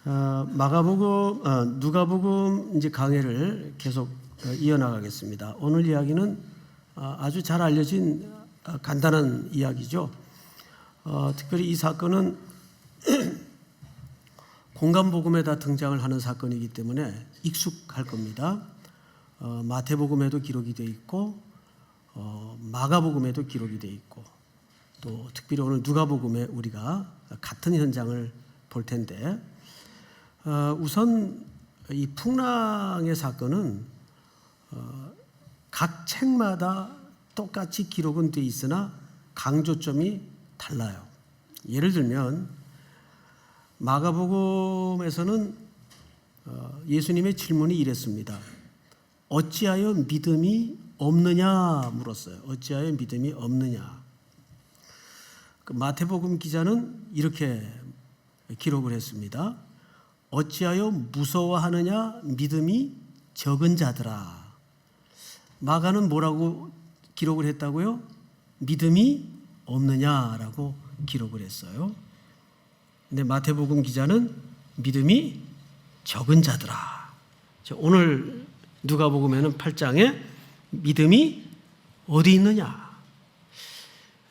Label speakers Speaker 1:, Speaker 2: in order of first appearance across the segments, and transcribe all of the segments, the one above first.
Speaker 1: 마가복음, 누가복음 이제 강해를 계속 이어나가겠습니다. 오늘 이야기는 아주 잘 알려진 간단한 이야기죠. 특별히 이 사건은 공간복음에다 등장을 하는 사건이기 때문에 익숙할 겁니다. 마태복음에도 기록이 되어 있고 마가복음에도 기록이 되어 있고 또 특별히 오늘 누가복음에 우리가 같은 현장을 볼 텐데 우선 이 풍랑의 사건은 각 책마다 똑같이 기록은 되어 있으나 강조점이 달라요. 예를 들면 마가복음에서는 예수님의 질문이 이랬습니다. 어찌하여 믿음이 없느냐 물었어요. 어찌하여 믿음이 없느냐. 그 마태복음 기자는 이렇게 기록을 했습니다. 어찌하여 무서워하느냐 믿음이 적은 자들아. 마가는 뭐라고 기록을 했다고요? 믿음이 없느냐라고 기록을 했어요. 근데 마태복음 기자는 믿음이 적은 자들아. 오늘 누가복음에는 8장에 믿음이 어디 있느냐.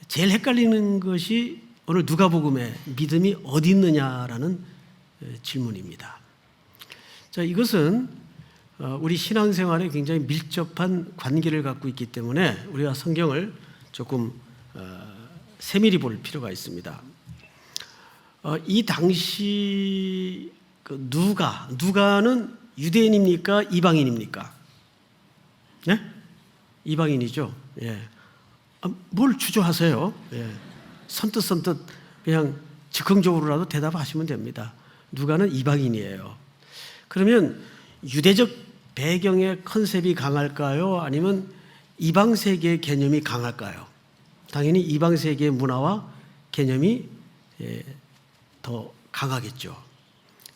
Speaker 1: 제일 헷갈리는 것이 오늘 누가복음에 믿음이 어디 있느냐라는 질문입니다. 자, 이것은 우리 신앙생활에 굉장히 밀접한 관계를 갖고 있기 때문에 우리가 성경을 조금 세밀히 볼 필요가 있습니다. 이 당시 누가는 유대인입니까? 이방인입니까? 네? 이방인이죠. 예. 뭘 주저하세요? 예. 선뜻 그냥 즉흥적으로라도 대답하시면 됩니다. 누가는 이방인이에요. 그러면 유대적 배경의 컨셉이 강할까요? 아니면 이방 세계의 개념이 강할까요? 당연히 이방 세계의 문화와 개념이 더 강하겠죠.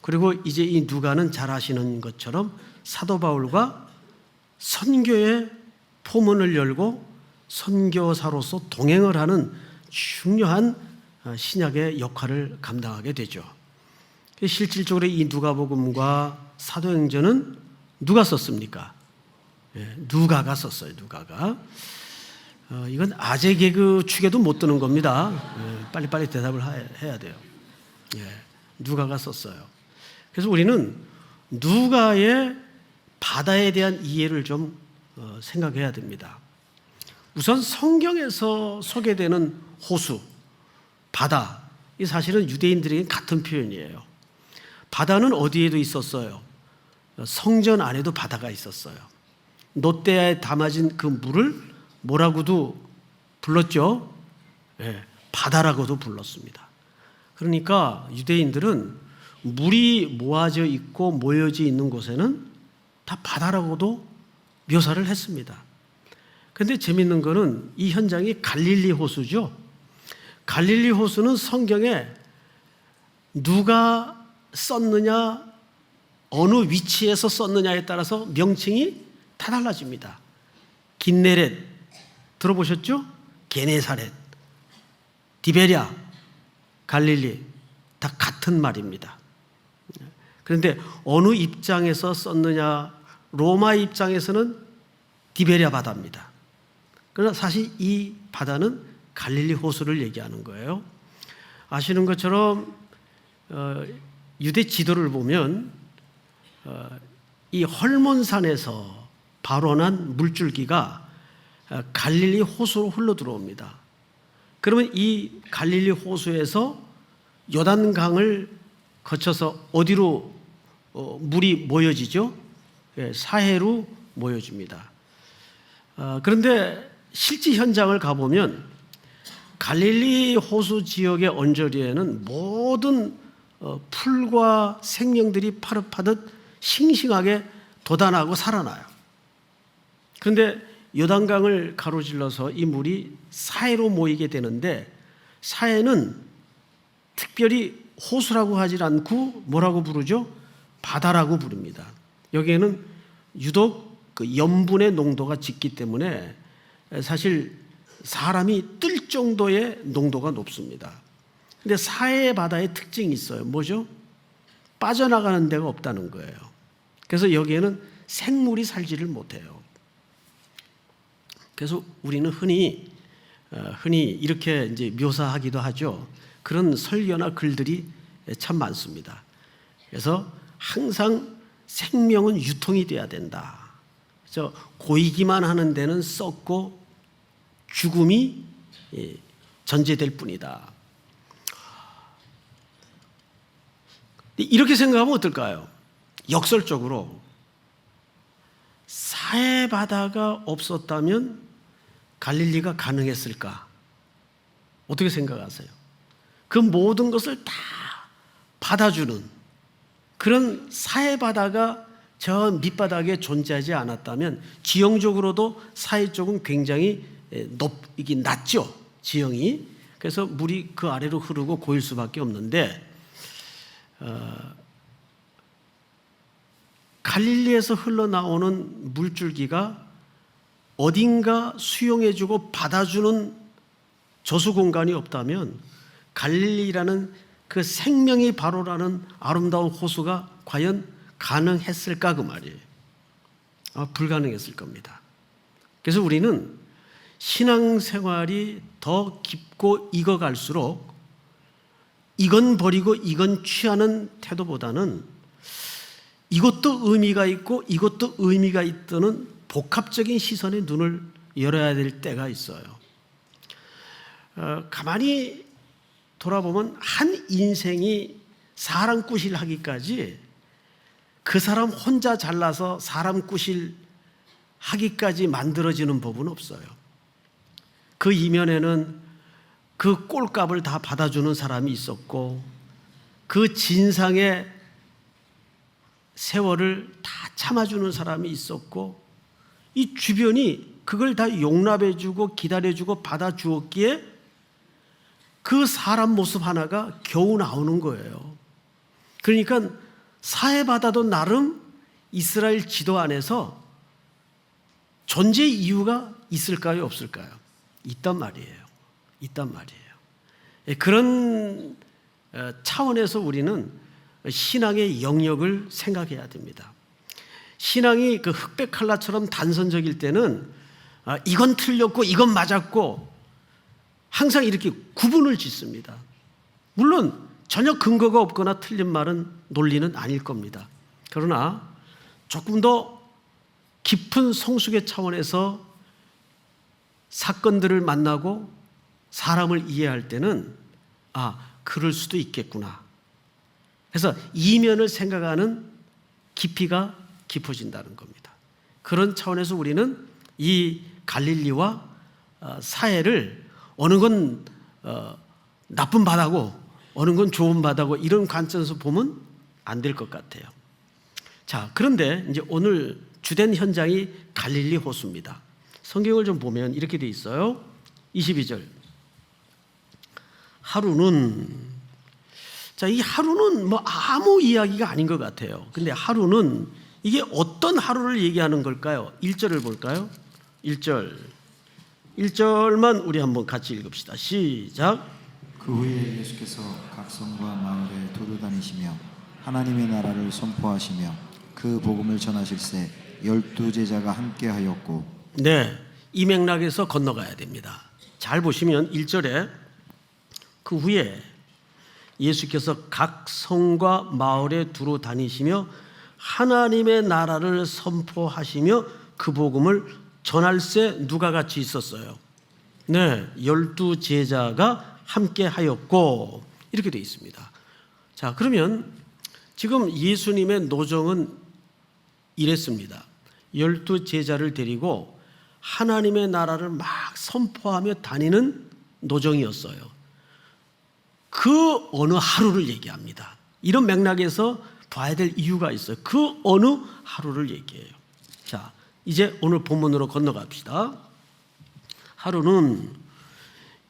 Speaker 1: 그리고 이제 이 누가는 잘 아시는 것처럼 사도 바울과 선교의 포문을 열고 선교사로서 동행을 하는 중요한 신약의 역할을 감당하게 되죠. 실질적으로 이 누가복음과 사도행전은 누가 썼습니까? 누가가 썼어요. 누가가. 이건 아재 개그 축에도 못 드는 겁니다. 빨리빨리 대답을 해야 돼요. 누가가 썼어요. 그래서 우리는 누가의 바다에 대한 이해를 좀 생각해야 됩니다. 우선 성경에서 소개되는 호수, 바다, 이 사실은 유대인들에게 같은 표현이에요. 바다는 어디에도 있었어요? 성전 안에도 바다가 있었어요. 놋대야에 담아진 그 물을 뭐라고도 불렀죠? 바다라고도 불렀습니다. 그러니까 유대인들은 물이 모아져 있고 모여져 있는 곳에는 다 바다라고도 묘사를 했습니다. 그런데 재밌는 거는 이 현장이 갈릴리 호수죠. 갈릴리 호수는 성경에 누가 썼느냐, 어느 위치에서 썼느냐에 따라서 명칭이 다 달라집니다. 긴네렛 들어보셨죠? 게네사렛, 디베랴, 갈릴리 다 같은 말입니다. 그런데 어느 입장에서 썼느냐, 로마 입장에서는 디베랴 바다입니다. 그러나 사실 이 바다는 갈릴리 호수를 얘기하는 거예요. 아시는 것처럼 유대 지도를 보면 이 헐몬산에서 발원한 물줄기가 갈릴리 호수로 흘러 들어옵니다. 그러면 이 갈릴리 호수에서 요단강을 거쳐서 어디로 물이 모여지죠? 사해로 모여집니다. 그런데 실제 현장을 가보면 갈릴리 호수 지역의 언저리에는 모든 풀과 생명들이 파릇파릇 싱싱하게 돋아나고 살아나요. 그런데 요단강을 가로질러서 이 물이 사해로 모이게 되는데 사해는 특별히 호수라고 하지 않고 뭐라고 부르죠? 바다라고 부릅니다. 여기에는 유독 그 염분의 농도가 짙기 때문에 사실 사람이 뜰 정도의 농도가 높습니다. 근데 사해 바다의 특징이 있어요. 뭐죠? 빠져나가는 데가 없다는 거예요. 그래서 여기에는 생물이 살지를 못해요. 그래서 우리는 흔히 이렇게 이제 묘사하기도 하죠. 그런 설교나 글들이 참 많습니다. 그래서 항상 생명은 유통이 돼야 된다. 그래서 고이기만 하는 데는 썩고 죽음이 전제될 뿐이다. 이렇게 생각하면 어떨까요? 역설적으로 사해바다가 없었다면 갈릴리가 가능했을까? 어떻게 생각하세요? 그 모든 것을 다 받아주는 그런 사해바다가 저 밑바닥에 존재하지 않았다면 지형적으로도 사해 쪽은 굉장히 낮죠. 지형이. 그래서 물이 그 아래로 흐르고 고일 수밖에 없는데 갈릴리에서 흘러나오는 물줄기가 어딘가 수용해주고 받아주는 저수 공간이 없다면 갈릴리라는 그 생명이 바로라는 아름다운 호수가 과연 가능했을까 그 말이에요. 불가능했을 겁니다. 그래서 우리는 신앙생활이 더 깊고 익어갈수록 이건 버리고 이건 취하는 태도보다는 이것도 의미가 있고 이것도 의미가 있다는 복합적인 시선의 눈을 열어야 될 때가 있어요. 가만히 돌아보면 한 인생이 사람 꾸실하기까지 그 사람 혼자 잘나서 사람 꾸실하기까지 만들어지는 법은 없어요. 그 이면에는 그 꼴값을 다 받아주는 사람이 있었고 그 진상의 세월을 다 참아주는 사람이 있었고 이 주변이 그걸 다 용납해주고 기다려주고 받아주었기에 그 사람 모습 하나가 겨우 나오는 거예요. 그러니까 사해바다도 나름 이스라엘 지도 안에서 존재 이유가 있을까요? 없을까요? 있단 말이에요. 있단 말이에요. 그런 차원에서 우리는 신앙의 영역을 생각해야 됩니다. 신앙이 그 흑백 칼라처럼 단선적일 때는 이건 틀렸고 이건 맞았고 항상 이렇게 구분을 짓습니다. 물론 전혀 근거가 없거나 틀린 말은 논리는 아닐 겁니다. 그러나 조금 더 깊은 성숙의 차원에서 사건들을 만나고 사람을 이해할 때는 그럴 수도 있겠구나. 그래서 이면을 생각하는 깊이가 깊어진다는 겁니다. 그런 차원에서 우리는 이 갈릴리와 사해를 어느 건 나쁜 바다고 어느 건 좋은 바다고 이런 관점에서 보면 안 될 것 같아요. 자, 그런데 이제 오늘 주된 현장이 갈릴리 호수입니다. 성경을 좀 보면 이렇게 돼 있어요. 22절. 하루는 이 하루는 뭐 아무 이야기가 아닌 것 같아요. 근데 하루는 이게 어떤 하루를 얘기하는 걸까요? 1절을 볼까요? 1절만 우리 한번 같이 읽읍시다. 시작.
Speaker 2: 그 후에 예수께서 각 성과 마을에 두루 다니시며 하나님의 나라를 선포하시며 그 복음을 전하실세 12제자가 함께하였고.
Speaker 1: 네, 이 맥락에서 건너가야 됩니다. 잘 보시면 1절에 그 후에 예수께서 각 성과 마을에 두루 다니시며 하나님의 나라를 선포하시며 그 복음을 전할세 누가 같이 있었어요? 네, 12제자가 함께 하였고 이렇게 되어 있습니다. 자, 그러면 지금 예수님의 노정은 이랬습니다. 12제자를 데리고 하나님의 나라를 막 선포하며 다니는 노정이었어요. 그 어느 하루를 얘기합니다. 이런 맥락에서 봐야 될 이유가 있어요. 그 어느 하루를 얘기해요. 자, 이제 오늘 본문으로 건너갑시다. 하루는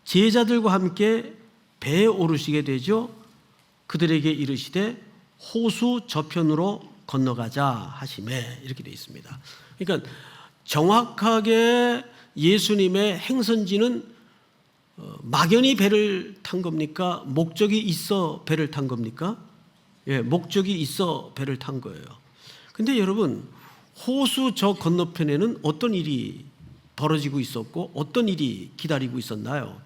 Speaker 1: 제자들과 함께 배에 오르시게 되죠. 그들에게 이르시되 호수 저편으로 건너가자 하시매 이렇게 되어 있습니다. 그러니까 정확하게 예수님의 행선지는 막연히 배를 탄 겁니까? 목적이 있어 배를 탄 겁니까? 목적이 있어 배를 탄 거예요. 근데 여러분, 호수 저 건너편에는 어떤 일이 벌어지고 있었고 어떤 일이 기다리고 있었나요?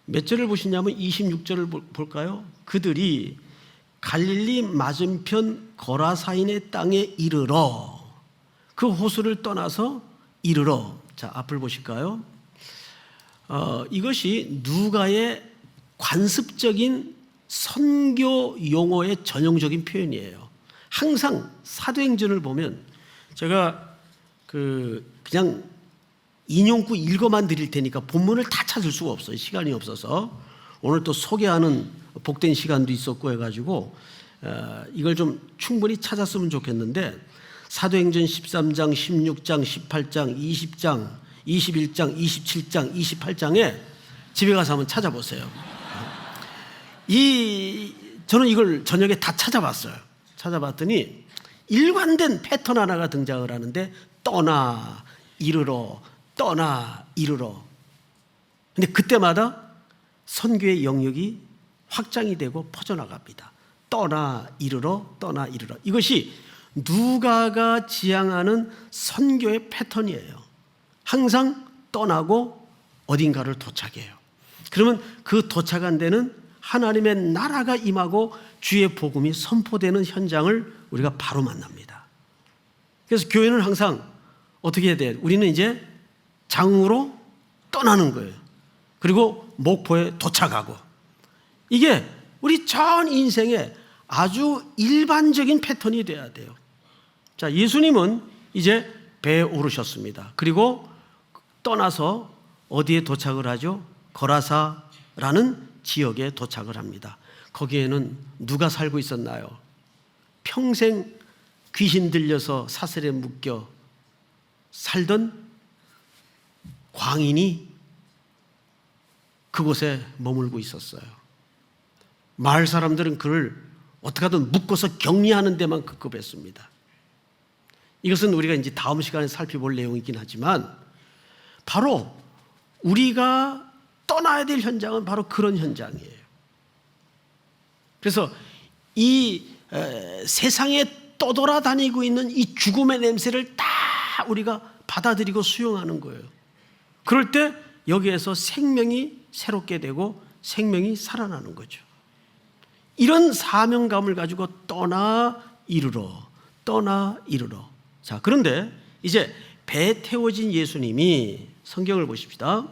Speaker 1: 몇 절을 보시냐면 26절을 볼까요? 그들이 갈릴리 맞은편 거라사인의 땅에 이르러, 그 호수를 떠나서 이르러. 자, 앞을 보실까요? 이것이 누가의 관습적인 선교 용어의 전형적인 표현이에요. 항상 사도행전을 보면, 제가 그냥 인용구 읽어만 드릴 테니까 본문을 다 찾을 수가 없어요. 시간이 없어서. 오늘 또 소개하는 복된 시간도 있었고 해가지고 이걸 좀 충분히 찾았으면 좋겠는데, 사도행전 13장, 16장, 18장, 20장, 21장, 27장, 28장에 집에 가서 한번 찾아보세요. 저는 이걸 저녁에 다 찾아봤어요. 찾아봤더니 일관된 패턴 하나가 등장을 하는데, 떠나 이르러, 떠나 이르러. 근데 그때마다 선교의 영역이 확장이 되고 퍼져나갑니다. 떠나 이르러, 떠나 이르러. 이것이 누가가 지향하는 선교의 패턴이에요. 항상 떠나고 어딘가를 도착해요. 그러면 그 도착한 데는 하나님의 나라가 임하고 주의 복음이 선포되는 현장을 우리가 바로 만납니다. 그래서 교회는 항상 어떻게 해야 돼요? 우리는 이제 장으로 떠나는 거예요. 그리고 목포에 도착하고. 이게 우리 전 인생에 아주 일반적인 패턴이 돼야 돼요. 자, 예수님은 이제 배에 오르셨습니다. 그리고 떠나서 어디에 도착을 하죠? 거라사라는 지역에 도착을 합니다. 거기에는 누가 살고 있었나요? 평생 귀신 들려서 사슬에 묶여 살던 광인이 그곳에 머물고 있었어요. 마을 사람들은 그를 어떻게 하든 묶어서 격리하는 데만 급급했습니다. 이것은 우리가 이제 다음 시간에 살펴볼 내용이긴 하지만, 바로 우리가 떠나야 될 현장은 바로 그런 현장이에요. 그래서 이 세상에 떠돌아다니고 있는 이 죽음의 냄새를 다 우리가 받아들이고 수용하는 거예요. 그럴 때 여기에서 생명이 새롭게 되고 생명이 살아나는 거죠. 이런 사명감을 가지고 떠나 이르러, 떠나 이르러. 자, 그런데 이제 배에 태워진 예수님이, 성경을 보십시다.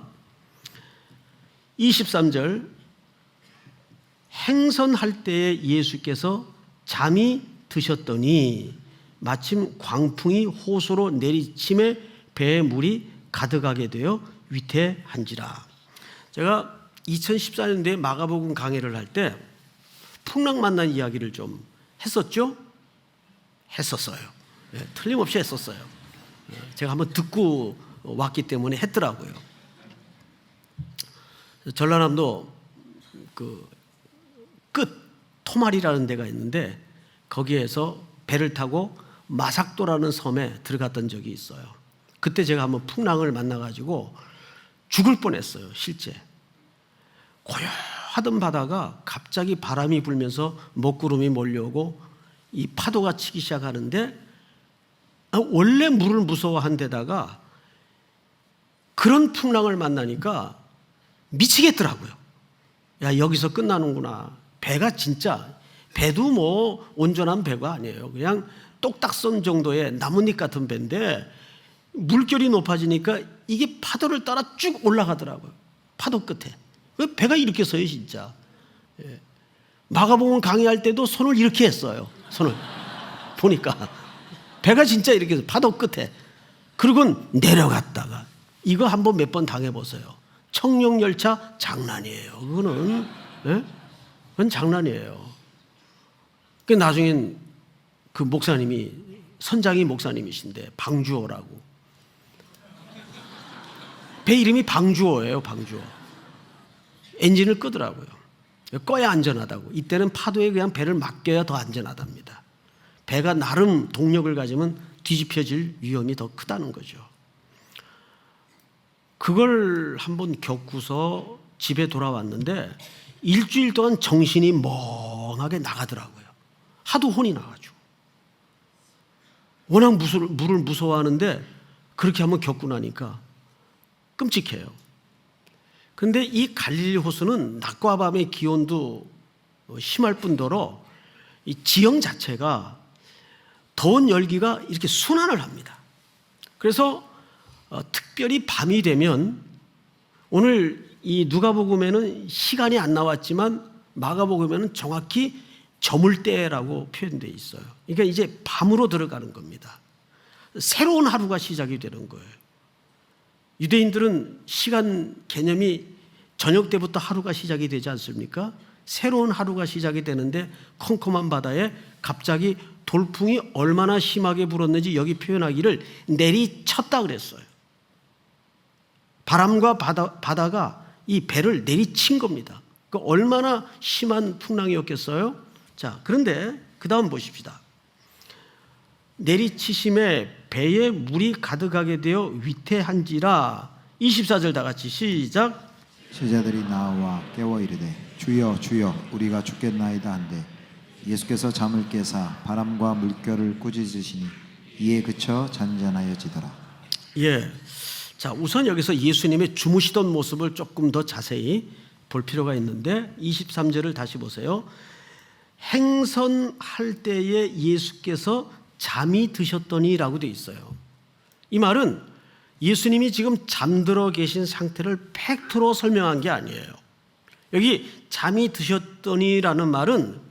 Speaker 1: 23절, 행선할 때에 예수께서 잠이 드셨더니 마침 광풍이 호수로 내리침에 배에 물이 가득하게 되어 위태한지라. 제가 2014년도에 마가복음 강해를 할 때 풍랑 만난 이야기를 좀 했었죠? 했었어요. 네, 틀림없이 했었어요. 제가 한번 듣고 왔기 때문에 했더라고요. 전라남도 그 끝 토말이라는 데가 있는데, 거기에서 배를 타고 마삭도라는 섬에 들어갔던 적이 있어요. 그때 제가 한번 풍랑을 만나가지고 죽을 뻔했어요. 실제 고요하던 바다가 갑자기 바람이 불면서 먹구름이 몰려오고 이 파도가 치기 시작하는데, 원래 물을 무서워한 데다가 그런 풍랑을 만나니까 미치겠더라고요. 야, 여기서 끝나는구나. 배가 진짜, 배도 뭐 온전한 배가 아니에요. 그냥 똑딱선 정도의 나뭇잎 같은 배인데 물결이 높아지니까 이게 파도를 따라 쭉 올라가더라고요. 파도 끝에. 배가 이렇게 서요, 진짜. 예. 마가복음 강의할 때도 손을 이렇게 했어요. 손을 보니까 배가 진짜 이렇게 해서 파도 끝에. 그리고 내려갔다가, 이거 한번 몇 번 당해보세요. 청룡열차 장난이에요. 그거는, 예? 그건 장난이에요. 그 나중엔 그 목사님이, 선장이 목사님이신데 방주호라고. 배 이름이 방주호예요. 방주호. 엔진을 끄더라고요. 꺼야 안전하다고. 이때는 파도에 그냥 배를 맡겨야 더 안전하답니다. 배가 나름 동력을 가지면 뒤집혀질 위험이 더 크다는 거죠. 그걸 한번 겪고서 집에 돌아왔는데 일주일 동안 정신이 멍하게 나가더라고요. 하도 혼이 나가지고. 워낙 물을 무서워하는데 그렇게 한번 겪고 나니까 끔찍해요. 그런데 이 갈릴리 호수는 낮과 밤의 기온도 심할 뿐더러 이 지형 자체가 더운 열기가 이렇게 순환을 합니다. 그래서 특별히 밤이 되면, 오늘 이 누가복음에는 시간이 안 나왔지만 마가복음에는 정확히 저물 때라고 표현되어 있어요. 그러니까 이제 밤으로 들어가는 겁니다. 새로운 하루가 시작이 되는 거예요. 유대인들은 시간 개념이 저녁 때부터 하루가 시작이 되지 않습니까? 새로운 하루가 시작이 되는데 컴컴한 바다에 갑자기 돌풍이 얼마나 심하게 불었는지 여기 표현하기를 내리쳤다 그랬어요. 바람과 바다가 이 배를 내리친 겁니다. 그 얼마나 심한 풍랑이었겠어요? 자, 그런데 그 다음 보십시다. 내리치심에 배에 물이 가득하게 되어 위태한지라. 24절 다 같이 시작.
Speaker 2: 제자들이 나와 깨워 이르되 주여 주여 우리가 죽겠나이다 한데 예수께서 잠을 깨사 바람과 물결을 꾸짖으시니 이에 그쳐 잔잔하여지더라.
Speaker 1: 예. 자, 우선 여기서 예수님의 주무시던 모습을 조금 더 자세히 볼 필요가 있는데 23절을 다시 보세요. 행선할 때에 예수께서 잠이 드셨더니라고 되어 있어요. 이 말은 예수님이 지금 잠들어 계신 상태를 팩트로 설명한 게 아니에요. 여기 잠이 드셨더니라는 말은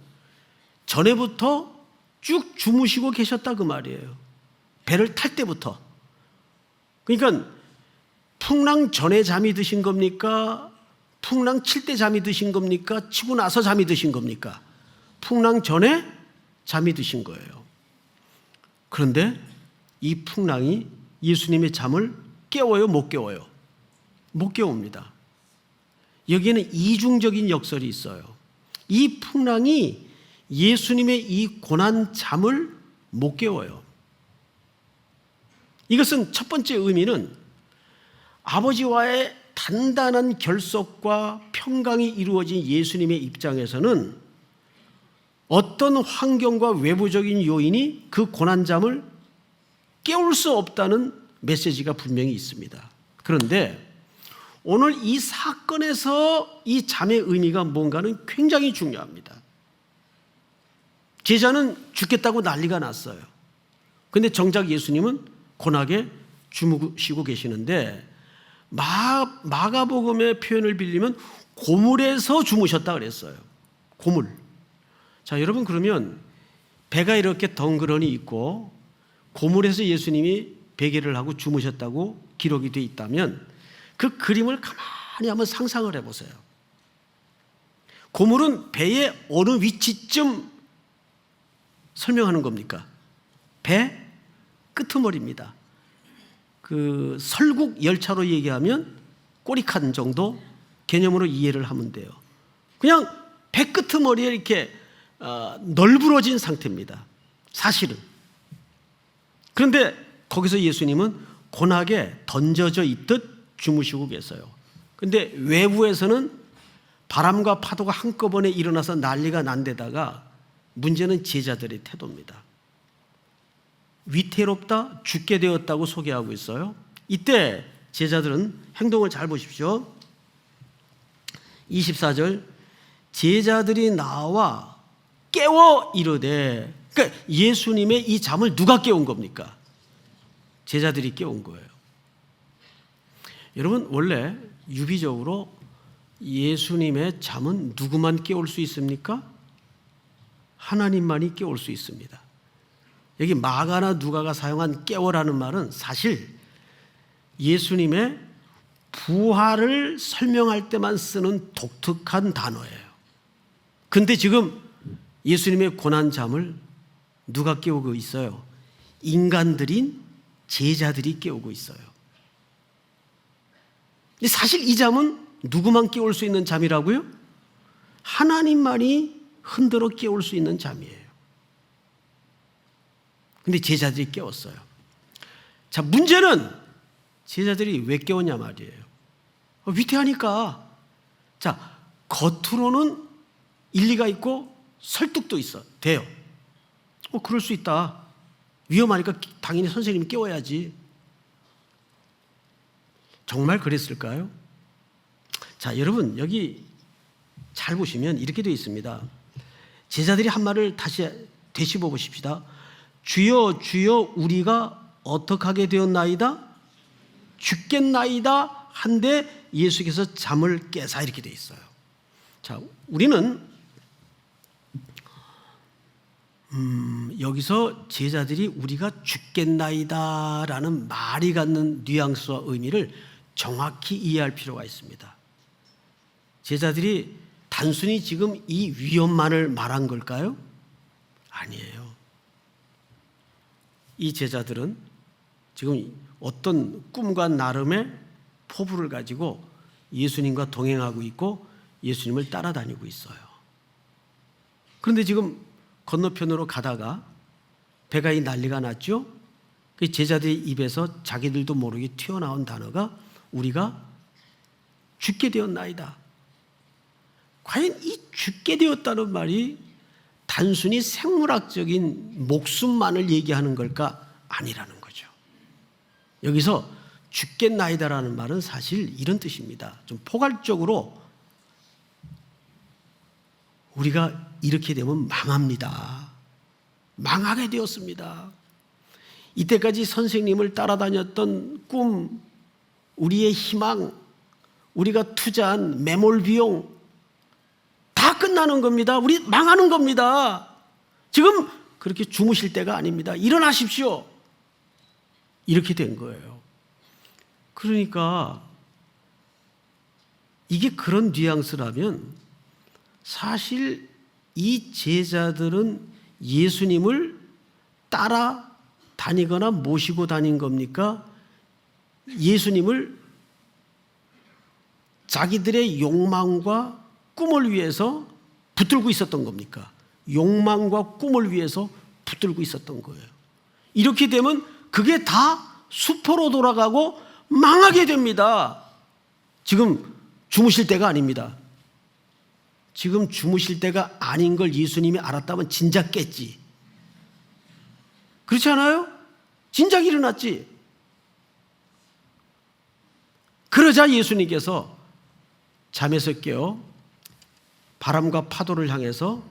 Speaker 1: 전에부터 쭉 주무시고 계셨다 그 말이에요. 배를 탈 때부터. 그러니까 풍랑 전에 잠이 드신 겁니까? 풍랑 칠 때 잠이 드신 겁니까? 치고 나서 잠이 드신 겁니까? 풍랑 전에 잠이 드신 거예요. 그런데 이 풍랑이 예수님의 잠을 깨워요, 못 깨워요? 못 깨웁니다. 여기에는 이중적인 역설이 있어요. 이 풍랑이 예수님의 이 고난 잠을 못 깨워요. 이것은 첫 번째 의미는 아버지와의 단단한 결속과 평강이 이루어진 예수님의 입장에서는 어떤 환경과 외부적인 요인이 그 고난잠을 깨울 수 없다는 메시지가 분명히 있습니다. 그런데 오늘 이 사건에서 이 잠의 의미가 뭔가는 굉장히 중요합니다. 제자는 죽겠다고 난리가 났어요. 그런데 정작 예수님은 고나게 주무시고 계시는데 마가복음의 표현을 빌리면 고물에서 주무셨다 그랬어요. 고물. 자, 여러분, 그러면 배가 이렇게 덩그러니 있고 고물에서 예수님이 베개를 하고 주무셨다고 기록이 되어 있다면 그 그림을 가만히 한번 상상을 해보세요. 고물은 배의 어느 위치쯤 설명하는 겁니까? 배 끄트머리입니다. 그 설국 열차로 얘기하면 꼬리칸 정도 개념으로 이해를 하면 돼요. 그냥 배 끄트머리에 이렇게 널브러진 상태입니다. 사실은. 그런데 거기서 예수님은 고나게 던져져 있듯 주무시고 계세요. 그런데 외부에서는 바람과 파도가 한꺼번에 일어나서 난리가 난 데다가 문제는 제자들의 태도입니다. 위태롭다, 죽게 되었다고 소개하고 있어요. 이때 제자들은 행동을 잘 보십시오. 24절 제자들이 나와 깨워 이르되, 그러니까 예수님의 이 잠을 누가 깨운 겁니까? 제자들이 깨운 거예요. 여러분, 원래 유비적으로 예수님의 잠은 누구만 깨울 수 있습니까? 하나님만이 깨울 수 있습니다. 여기 마가나 누가가 사용한 깨워라는 말은 사실 예수님의 부활을 설명할 때만 쓰는 독특한 단어예요. 그런데 지금 예수님의 고난잠을 누가 깨우고 있어요? 인간들인 제자들이 깨우고 있어요. 사실 이 잠은 누구만 깨울 수 있는 잠이라고요? 하나님만이 흔들어 깨울 수 있는 잠이에요. 근데 제자들이 깨웠어요. 자, 문제는 제자들이 왜 깨웠냐 말이에요. 위태하니까. 자, 겉으로는 일리가 있고 설득도 돼요. 그럴 수 있다. 위험하니까 당연히 선생님이 깨워야지. 정말 그랬을까요? 자, 여러분 여기 잘 보시면 이렇게 되어 있습니다. 제자들이 한 말을 다시 되씹어 보십시다. 주여 주여 우리가 어떻게 하게 되었나이다? 죽겠나이다 한데 예수께서 잠을 깨사 이렇게 되어 있어요. 자, 우리는 여기서 제자들이 우리가 죽겠나이다라는 말이 갖는 뉘앙스와 의미를 정확히 이해할 필요가 있습니다. 제자들이 단순히 지금 이 위험만을 말한 걸까요? 아니에요. 이 제자들은 지금 어떤 꿈과 나름의 포부를 가지고 예수님과 동행하고 있고 예수님을 따라다니고 있어요. 그런데 지금 건너편으로 가다가 배가 난리가 났죠. 그 제자들의 입에서 자기들도 모르게 튀어나온 단어가 우리가 죽게 되었나이다. 과연 이 죽게 되었다는 말이 단순히 생물학적인 목숨만을 얘기하는 걸까? 아니라는 거죠. 여기서 죽겠나이다라는 말은 사실 이런 뜻입니다. 좀 포괄적으로 우리가 이렇게 되면 망합니다. 망하게 되었습니다. 이때까지 선생님을 따라다녔던 꿈, 우리의 희망, 우리가 투자한 매몰 비용 다 끝나는 겁니다. 우리 망하는 겁니다. 지금 그렇게 주무실 때가 아닙니다. 일어나십시오. 이렇게 된 거예요. 그러니까 이게 그런 뉘앙스라면 사실 이 제자들은 예수님을 따라다니거나 모시고 다닌 겁니까? 예수님을 자기들의 욕망과 꿈을 위해서 붙들고 있었던 겁니까? 욕망과 꿈을 위해서 붙들고 있었던 거예요. 이렇게 되면 그게 다 수포로 돌아가고 망하게 됩니다. 지금 주무실 때가 아닙니다. 지금 주무실 때가 아닌 걸 예수님이 알았다면 진작 깼지. 그렇지 않아요? 진작 일어났지. 그러자 예수님께서 잠에서 깨어 바람과 파도를 향해서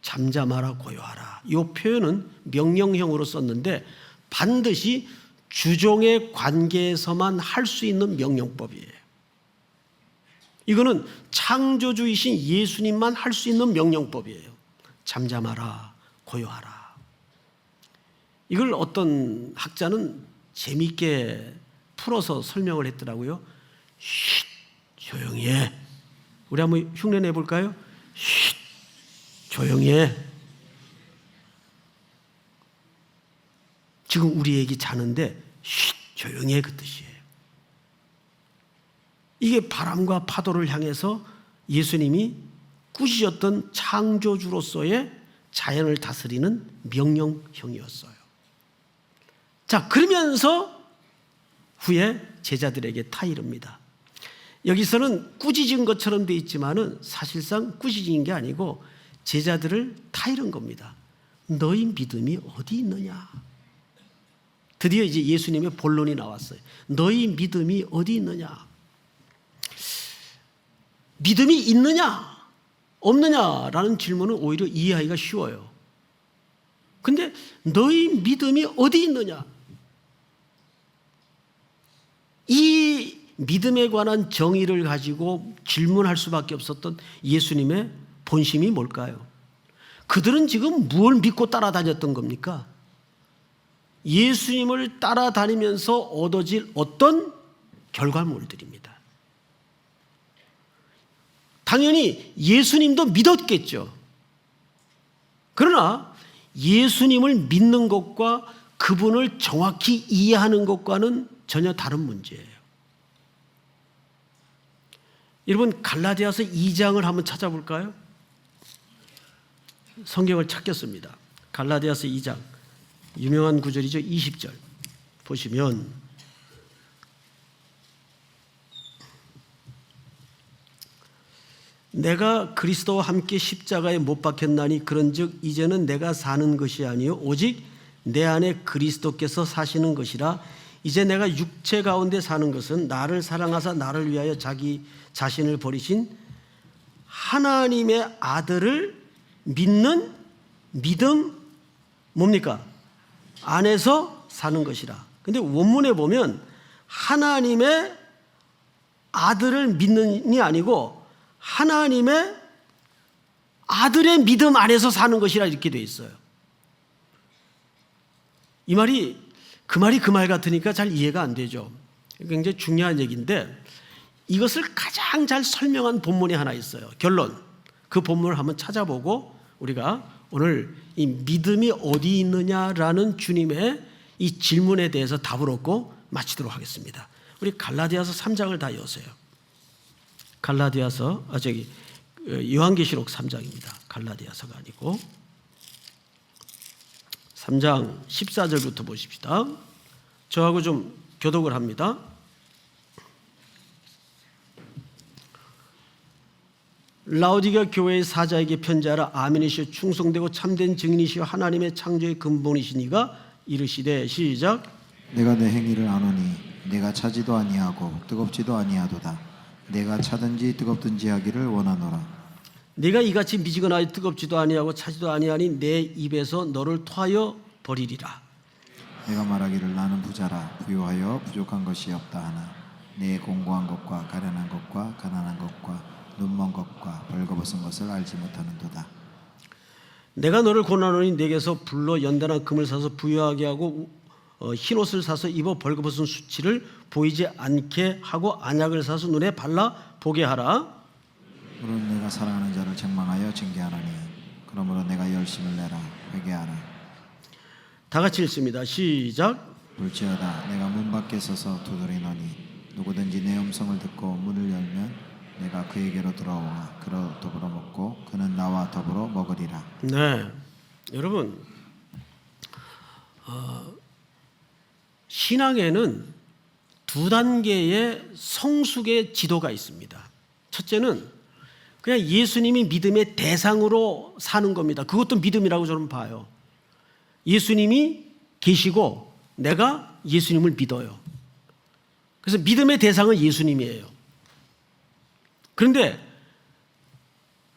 Speaker 1: 잠잠하라 고요하라. 이 표현은 명령형으로 썼는데 반드시 주종의 관계에서만 할 수 있는 명령법이에요. 이거는 창조주이신 예수님만 할 수 있는 명령법이에요. 잠잠하라, 고요하라. 이걸 어떤 학자는 재미있게 풀어서 설명을 했더라고요. 쉿, 조용히 해. 우리 한번 흉내 내볼까요? 쉿, 조용히 해. 지금 우리 애기 자는데 쉿, 조용히 해 그 뜻이에요. 이게 바람과 파도를 향해서 예수님이 꾸짖었던 창조주로서의 자연을 다스리는 명령형이었어요. 자, 그러면서 후에 제자들에게 타이릅니다. 여기서는 꾸짖은 것처럼 되어 있지만은 사실상 꾸짖은 게 아니고 제자들을 타이른 겁니다. 너희 믿음이 어디 있느냐? 드디어 이제 예수님의 본론이 나왔어요. 너희 믿음이 어디 있느냐? 믿음이 있느냐, 없느냐라는 질문은 오히려 이해하기가 쉬워요. 근데 너희 믿음이 어디 있느냐? 이 믿음에 관한 정의를 가지고 질문할 수밖에 없었던 예수님의 본심이 뭘까요? 그들은 지금 무엇을 믿고 따라다녔던 겁니까? 예수님을 따라다니면서 얻어질 어떤 결과물들입니다. 당연히 예수님도 믿었겠죠. 그러나 예수님을 믿는 것과 그분을 정확히 이해하는 것과는 전혀 다른 문제예요. 여러분 갈라디아서 2장을 한번 찾아볼까요? 성경을 찾겠습니다. 갈라디아서 2장 유명한 구절이죠. 20절 보시면 내가 그리스도와 함께 십자가에 못 박혔나니 그런즉 이제는 내가 사는 것이 아니요 오직 내 안에 그리스도께서 사시는 것이라. 이제 내가 육체 가운데 사는 것은 나를 사랑하사 나를 위하여 자기 자신을 버리신 하나님의 아들을 믿는 믿음 뭡니까? 안에서 사는 것이라. 근데 원문에 보면 하나님의 아들을 믿는이 아니고 하나님의 아들의 믿음 안에서 사는 것이라 이렇게 되어 있어요. 이 말이 그 말 같으니까 잘 이해가 안 되죠. 굉장히 중요한 얘기인데 이것을 가장 잘 설명한 본문이 하나 있어요. 결론. 그 본문을 한번 찾아보고 우리가 오늘 이 믿음이 어디 있느냐라는 주님의 이 질문에 대해서 답을 얻고 마치도록 하겠습니다. 우리 갈라디아서 3장을 다 여세요. 요한계시록 3장입니다. 갈라디아서가 아니고 3장 14절부터 보십시다. 저하고 좀 교독을 합니다. 라오디게아 교회의 사자에게 편지하라. 아멘이시여 충성되고 참된 증인이시여 하나님의 창조의 근본이시니가 이르시되 시작.
Speaker 2: 내가 내 행위를 아노니 내가 차지도 아니하고 뜨겁지도 아니하도다. 내가 차든지 뜨겁든지 하기를 원하노라.
Speaker 1: 네가 이같이 미지근하여 뜨겁지도 아니하고 차지도 아니하니 내 입에서 너를 토하여 버리리라.
Speaker 2: 내가 말하기를 나는 부자라 부유하여 부족한 것이 없다 하나 내 공고한 것과 가련한 것과 가난한 것과 눈먼 것과 벌거벗은 것을 알지 못하는도다.
Speaker 1: 내가 너를 고난하노니 내게서 불로 연단한 금을 사서 부유하게 하고 흰옷을 사서 입어 벌거벗은 수치를 보이지 않게 하고 안약을 사서 눈에 발라 보게 하라.
Speaker 2: 그러므로 내가 사랑하는 자를 책망하여 징계하노니 그러므로 내가 열심을 내라 회개하라.
Speaker 1: 다 같이 읽습니다. 시작.
Speaker 2: 볼지어다 내가 문 밖에 서서 두드리노니 누구든지 내 음성을 듣고 문을 열면 내가 그에게로 들어와 그로 더불어 먹고 그는 나와 더불어 먹으리라.
Speaker 1: 네, 여러분 신앙에는 두 단계의 성숙의 지도가 있습니다. 첫째는 그냥 예수님이 믿음의 대상으로 사는 겁니다. 그것도 믿음이라고 저는 봐요. 예수님이 계시고 내가 예수님을 믿어요. 그래서 믿음의 대상은 예수님이에요. 그런데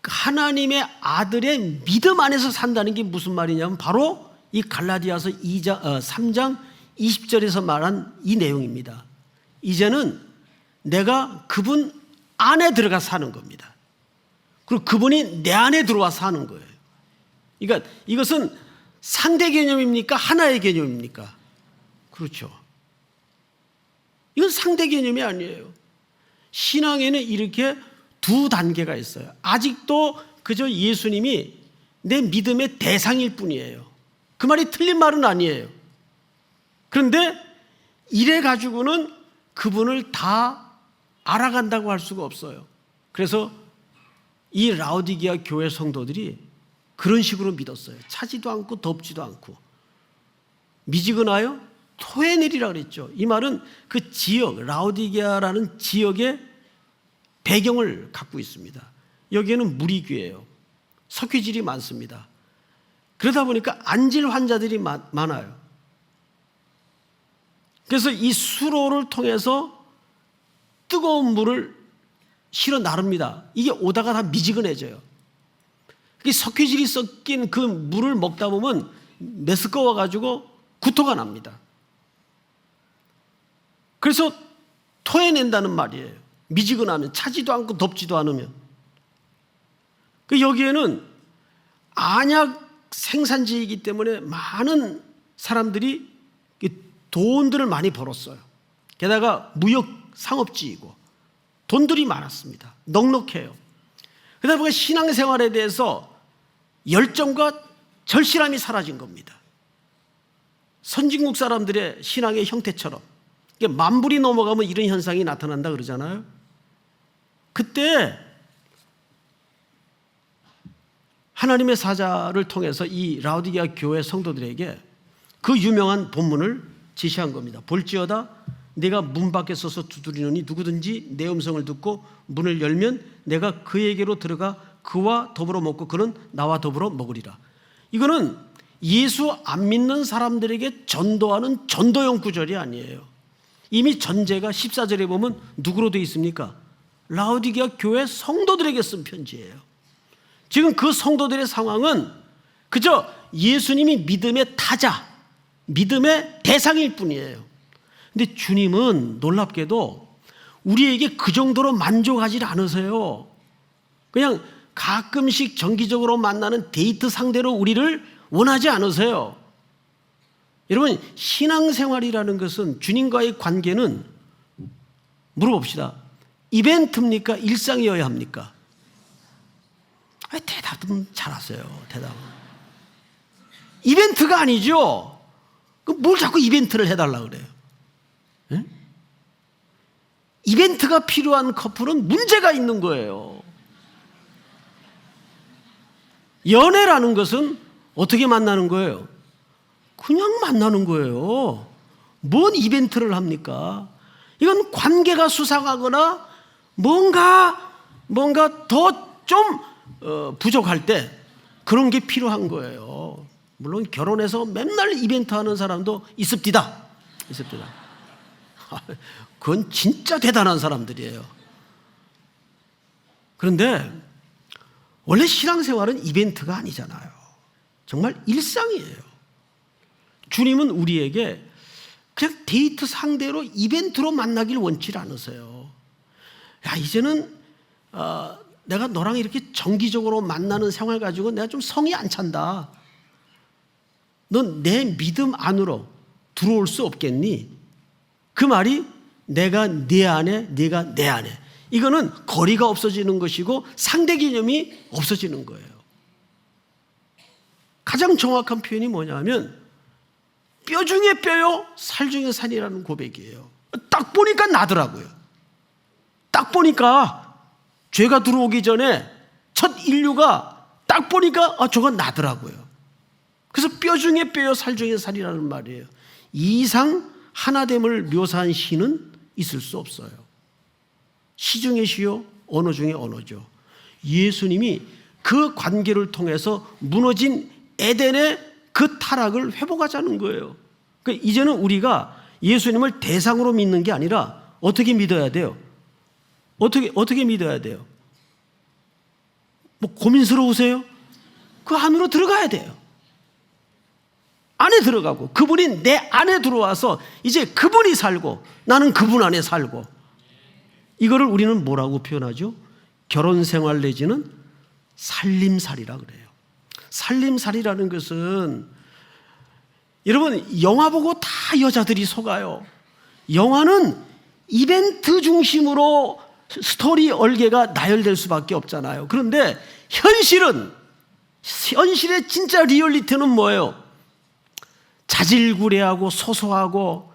Speaker 1: 하나님의 아들의 믿음 안에서 산다는 게 무슨 말이냐면 바로 이 갈라디아서 3장 20절에서 말한 이 내용입니다. 이제는 내가 그분 안에 들어가 사는 겁니다. 그리고 그분이 내 안에 들어와 사는 거예요. 그러니까 이것은 상대 개념입니까? 하나의 개념입니까? 그렇죠. 이건 상대 개념이 아니에요. 신앙에는 이렇게 두 단계가 있어요. 아직도 그저 예수님이 내 믿음의 대상일 뿐이에요. 그 말이 틀린 말은 아니에요. 그런데 이래 가지고는 그분을 다 알아간다고 할 수가 없어요. 그래서 이 라오디게아 교회 성도들이 그런 식으로 믿었어요. 차지도 않고 덥지도 않고 미지근하여 토해내리라 그랬죠. 이 말은 그 지역 라오디게아라는 지역의 배경을 갖고 있습니다. 여기에는 무리교예요. 석회질이 많습니다. 그러다 보니까 안질 환자들이 많아요. 그래서 이 수로를 통해서 뜨거운 물을 실어 나릅니다. 이게 오다가 다 미지근해져요. 석회질이 섞인 그 물을 먹다 보면 메스꺼워 가지고 구토가 납니다. 그래서 토해낸다는 말이에요. 미지근하면 차지도 않고 덥지도 않으면. 여기에는 안약 생산지이기 때문에 많은 사람들이 돈들을 많이 벌었어요. 게다가 무역 상업지이고 돈들이 많았습니다. 넉넉해요. 그러다 보니까 신앙생활에 대해서 열정과 절실함이 사라진 겁니다. 선진국 사람들의 신앙의 형태처럼 만불이 넘어가면 이런 현상이 나타난다 그러잖아요. 그때 하나님의 사자를 통해서 이 라오디게아 교회 성도들에게 그 유명한 본문을 지시한 겁니다. 볼지어다 내가 문 밖에 서서 두드리노니 누구든지 내 음성을 듣고 문을 열면 내가 그에게로 들어가 그와 더불어 먹고 그는 나와 더불어 먹으리라. 이거는 예수 안 믿는 사람들에게 전도하는 전도용 구절이 아니에요. 이미 전제가 14절에 보면 누구로 되어 있습니까? 라오디게아 교회 성도들에게 쓴 편지예요. 지금 그 성도들의 상황은 그저 예수님이 믿음의 타자, 믿음의 대상일 뿐이에요. 근데 주님은 놀랍게도 우리에게 그 정도로 만족하지 않으세요. 그냥 가끔씩 정기적으로 만나는 데이트 상대로 우리를 원하지 않으세요. 여러분, 신앙생활이라는 것은, 주님과의 관계는 물어봅시다. 이벤트입니까? 일상이어야 합니까? 대답은 잘하세요. 대답은. 이벤트가 아니죠. 뭘 자꾸 이벤트를 해달라 그래요? 네? 이벤트가 필요한 커플은 문제가 있는 거예요. 연애라는 것은 어떻게 만나는 거예요? 그냥 만나는 거예요. 뭔 이벤트를 합니까? 이건 관계가 수상하거나 뭔가 더 좀 부족할 때 그런 게 필요한 거예요. 물론 결혼해서 맨날 이벤트 하는 사람도 있습니다. 그건 진짜 대단한 사람들이에요. 그런데 원래 신앙생활은 이벤트가 아니잖아요. 정말 일상이에요. 주님은 우리에게 그냥 데이트 상대로 이벤트로 만나길 원치 않으세요. 야, 이제는 내가 너랑 이렇게 정기적으로 만나는 생활 가지고 내가 좀 성이 안 찬다. 넌 내 믿음 안으로 들어올 수 없겠니? 그 말이 내가 네 안에, 네가 내 안에. 이거는 거리가 없어지는 것이고 상대 개념이 없어지는 거예요. 가장 정확한 표현이 뭐냐면 뼈 중에 뼈요, 살 중에 살이라는 고백이에요. 딱 보니까 나더라고요. 딱 보니까 죄가 들어오기 전에 첫 인류가 딱 보니까 저건 나더라고요. 그래서 뼈 중에 뼈요, 살 중에 살이라는 말이에요. 이 이상 하나됨을 묘사한 시는 있을 수 없어요. 시 중에 시요, 언어 중에 언어죠. 예수님이 그 관계를 통해서 무너진 에덴의 그 타락을 회복하자는 거예요. 그러니까 이제는 우리가 예수님을 대상으로 믿는 게 아니라 어떻게 믿어야 돼요? 어떻게 믿어야 돼요? 뭐 고민스러우세요? 그 안으로 들어가야 돼요. 안에 들어가고 그분이 내 안에 들어와서 이제 그분이 살고 나는 그분 안에 살고, 이거를 우리는 뭐라고 표현하죠? 결혼생활 내지는 살림살이라 그래요. 살림살이라는 것은, 여러분, 영화 보고 다 여자들이 속아요. 영화는 이벤트 중심으로 스토리 얼개가 나열될 수밖에 없잖아요. 그런데 현실의 진짜 리얼리티는 뭐예요? 자질구레하고 소소하고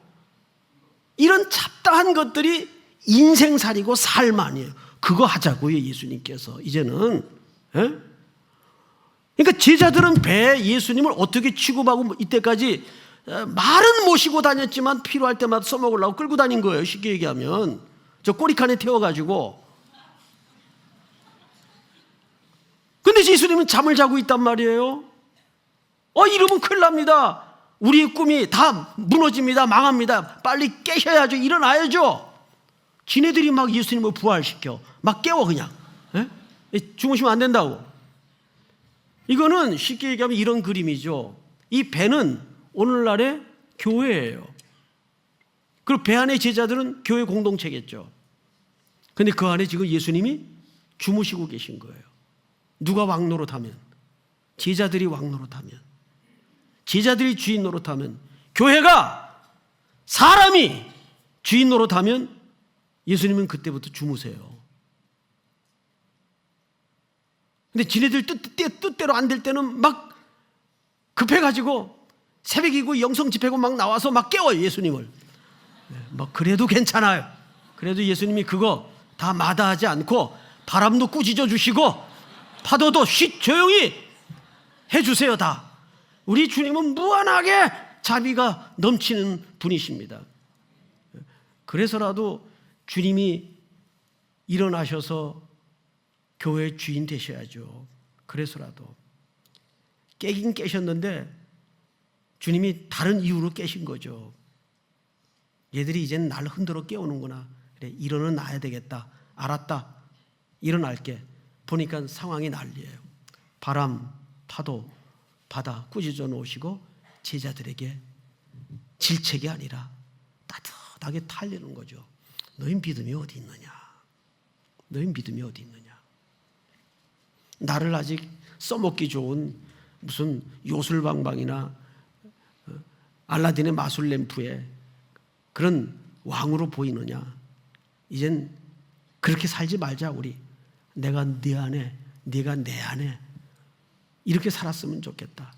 Speaker 1: 이런 잡다한 것들이 인생살이고 삶 아니에요. 그거 하자고요, 예수님께서. 이제는. 그러니까 제자들은 배 예수님을 어떻게 취급하고 이때까지 말은 모시고 다녔지만 필요할 때마다 써먹으려고 끌고 다닌 거예요. 쉽게 얘기하면 저 꼬리칸에 태워가지고. 근데 예수님은 잠을 자고 있단 말이에요. 이러면 큰일 납니다. 우리의 꿈이 다 무너집니다. 망합니다. 빨리 깨셔야죠. 일어나야죠. 지네들이 막 예수님을 부활시켜 막 깨워 그냥. 주무시면 안 된다고. 이거는 쉽게 얘기하면 이런 그림이죠. 이 배는 오늘날의 교회예요. 그리고 배 안의 제자들은 교회 공동체겠죠. 그런데 그 안에 지금 예수님이 주무시고 계신 거예요. 누가 왕 노릇하면? 제자들이 왕 노릇하면, 제자들이 주인 노릇하면, 교회가 사람이 주인 노릇하면 예수님은 그때부터 주무세요. 근데 지네들 뜻대로 안 될 때는 막 급해가지고 새벽이고 영성 집회고 막 나와서 막 깨워요, 예수님을. 뭐 그래도 괜찮아요. 그래도 예수님이 그거 다 마다하지 않고 바람도 꾸짖어 주시고 파도도 조용히 해주세요. 다. 우리 주님은 무한하게 자비가 넘치는 분이십니다. 그래서라도 주님이 일어나셔서 교회의 주인 되셔야죠. 그래서라도. 깨긴 깨셨는데 주님이 다른 이유로 깨신 거죠. 얘들이 이제는 날 흔들어 깨우는구나. 그래, 일어나 놔야 되겠다. 알았다. 일어날게. 보니까 상황이 난리예요. 바람, 파도, 바다 꾸짖어 놓으시고 제자들에게 질책이 아니라 따뜻하게 달리는 거죠. 너희 믿음이 어디 있느냐? 너희 믿음이 어디 있느냐? 나를 아직 써먹기 좋은 무슨 요술방방이나 알라딘의 마술 램프에 그런 왕으로 보이느냐? 이젠 그렇게 살지 말자. 우리 내가 네 안에, 네가 내 안에 이렇게 살았으면 좋겠다.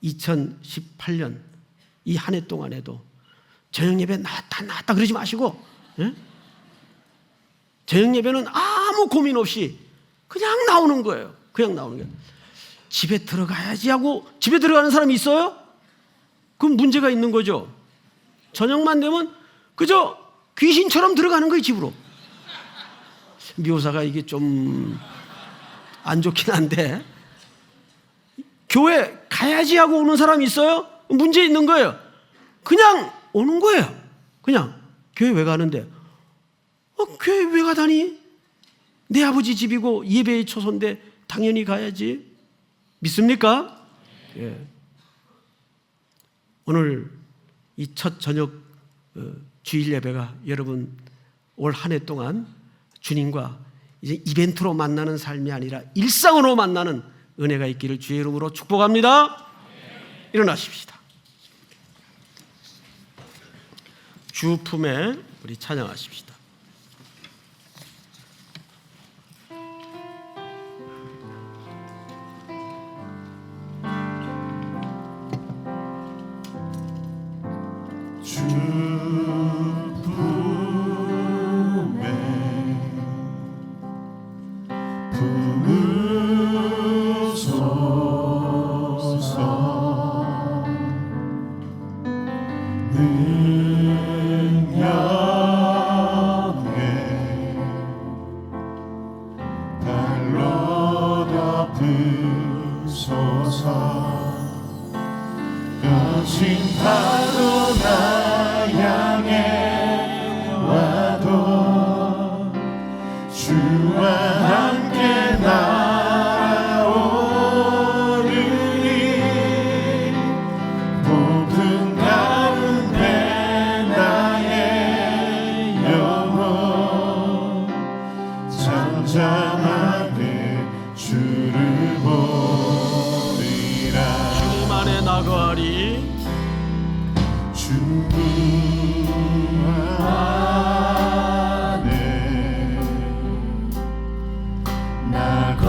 Speaker 1: 2018년 이 한 해 동안에도 저녁 예배 나왔다 그러지 마시고, 예? 저녁 예배는 아무 고민 없이 그냥 나오는 거예요. 그냥 나오는 거예요. 집에 들어가야지 하고 집에 들어가는 사람이 있어요? 그럼 문제가 있는 거죠. 저녁만 되면 그저 귀신처럼 들어가는 거예요, 집으로. 묘사가 이게 좀 안 좋긴 한데, 교회 가야지 하고 오는 사람이 있어요? 문제 있는 거예요. 그냥 오는 거예요. 그냥 교회 왜 가는데? 교회 왜 가다니? 내 아버지 집이고 예배의 초소인데 당연히 가야지. 믿습니까? 예. 오늘 이 첫 저녁 주일 예배가 여러분 올 한 해 동안 주님과 이제 이벤트로 만나는 삶이 아니라 일상으로 만나는 은혜가 있기를 주의 이름으로 축복합니다. 일어나십시다. 주 품에 우리 찬양하십시다.
Speaker 3: 주 품에 품으소서. 능력에 발로 덮으소서. 거친 파도 나 향해 와도 주와 함께 날아오르리. 폭풍 가운데 나의 영혼 잠잠하게 주를 보리라.
Speaker 1: 주님 안에 나가리.
Speaker 3: 주님 안에 나가리.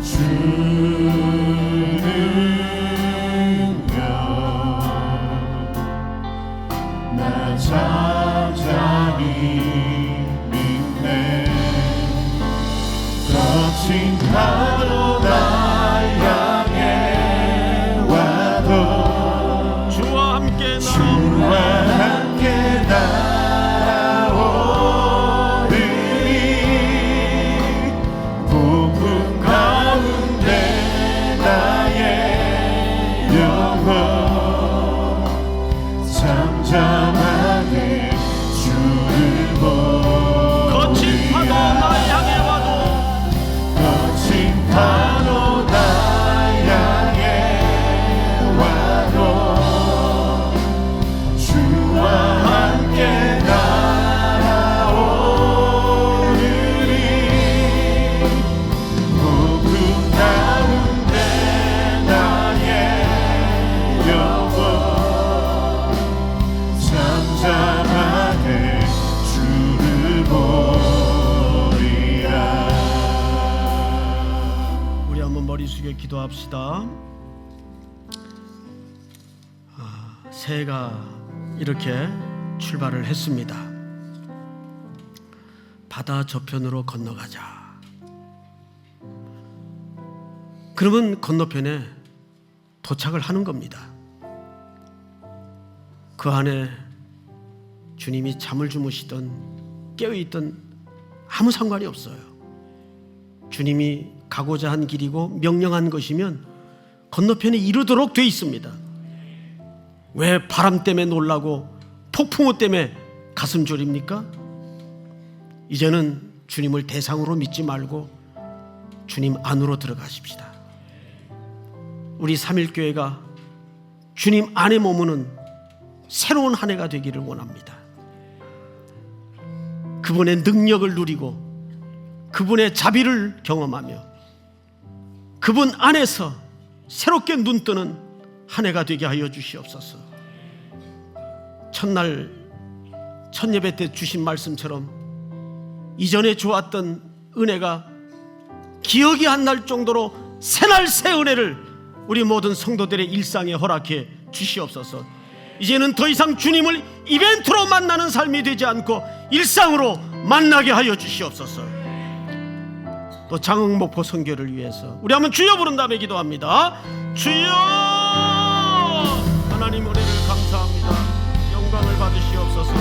Speaker 3: 주는 나 잠잠히 믿네. 거친 파도 나 향해 와도
Speaker 1: 주와 함께
Speaker 3: 주와 함께 날아오르리. 폭풍 가운데 나의 영혼 잠잠하게 주를 보리라.
Speaker 1: 거친 파도 나 향해 와도
Speaker 3: 거친 파도 나 향해 와도 주와 함께 날아오르리. 폭풍 가운데 나의 영혼 잠잠하게 주를 보리라.
Speaker 1: 우리 한번 머리 숙여 기도합시다. 새해가 이렇게 출발을 했습니다. 바다 저편으로 건너가자. 그러면 건너편에 도착을 하는 겁니다. 그 안에 주님이 잠을 주무시든 깨어있든 아무 상관이 없어요. 주님이 가고자 한 길이고 명령한 것이면 건너편에 이르도록 돼 있습니다. 왜 바람 때문에 놀라고 폭풍우 때문에 가슴 졸입니까? 이제는 주님을 대상으로 믿지 말고 주님 안으로 들어가십시다. 우리 삼일교회가 주님 안에 머무는 새로운 한 해가 되기를 원합니다. 그분의 능력을 누리고 그분의 자비를 경험하며 그분 안에서 새롭게 눈뜨는 한 해가 되게 하여 주시옵소서. 첫날 첫 예배 때 주신 말씀처럼 이전에 주었던 은혜가 기억이 안 날 정도로 새날 새 은혜를 우리 모든 성도들의 일상에 허락해 주시옵소서. 이제는 더 이상 주님을 이벤트로 만나는 삶이 되지 않고 일상으로 만나게 하여 주시옵소서. 또 장흥목포 선교를 위해서 우리 한번 주여 부른 다음에 기도합니다. 주여, 하나님 은혜를 감사합니다. 영광을 받으시옵소서.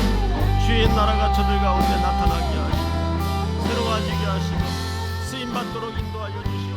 Speaker 1: 주의 나라가 저들 가운데 나타나게 하시고 새로워지게 하시고 쓰임받도록 인도하여 주시옵소서.